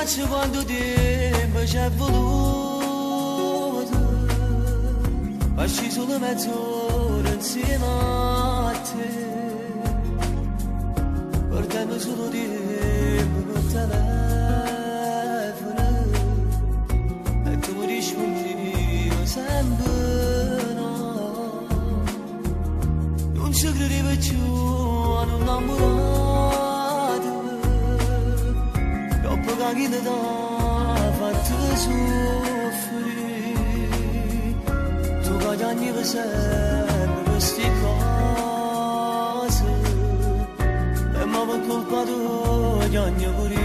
piace quando tempo c'è voluto, passi solo mezz'ora insieme a te, perdendo solo tempo per telefono, e tu mi rispondi io sempre no. Non ci credevo più a un innamorato, dopo che chi ti dà fatto soffrire, tu guadagni per sempre queste cose, e mi per colpa tua guadagno pure.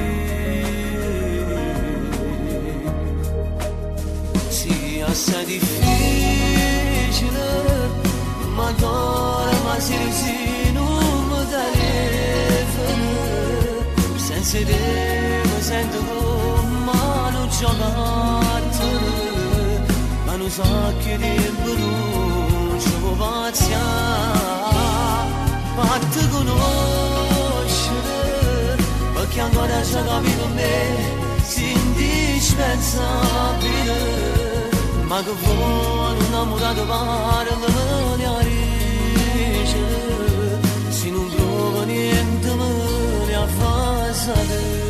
Sì, assai difficile, ma ancora ma si non mi telefono, senza te mi sento come non giocattolo, ma non so che tempo non ci può passare, fatti conoscere, perché ancora c'è capito per me, sei indispensabile, ma che vuole un innamorato parla a ricci, se non trova niente me ne fa sapere.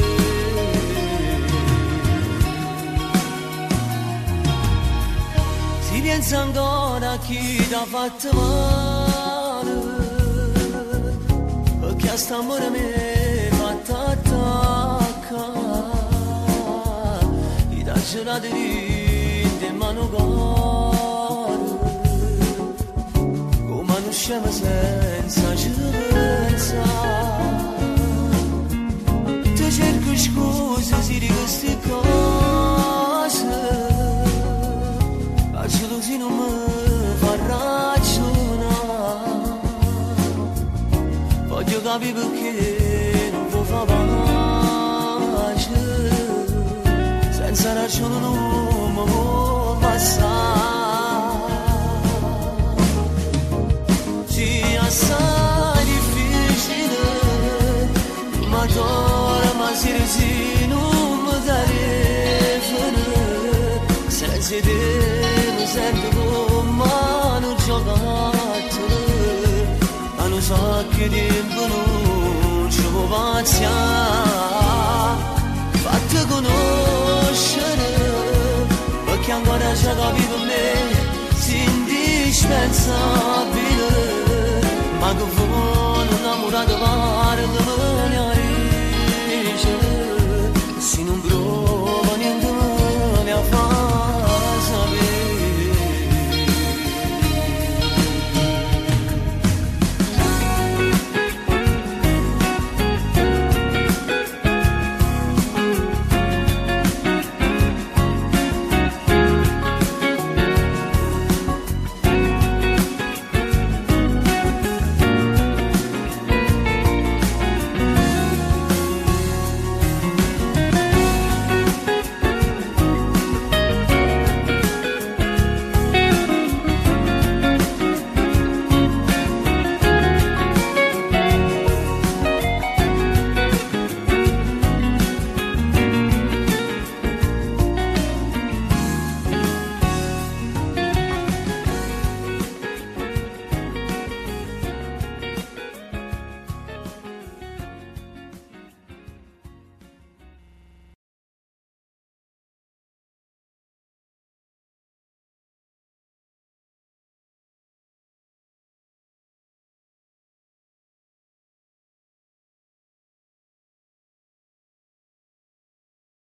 Si pensa ancora a chi ti ha fatto male, perché a st'amore mi è fatta attaccare, ti dà gelato di mano caro, come non scema senza ci pensare, ti cerco scuse si di queste cose, la gelosia non mi fa ragionare, voglio capire perché non può fare pace, senza ragione non mi può passare. Sì, assai difficile, ma ora ma si non mi telefono, senza te mi sento come non giocattolo, ma non so che tempo non ci può passare, fatti conoscere, perché ancora c'è capito per me, sei indispensabile, ma che vuole un innamorato parla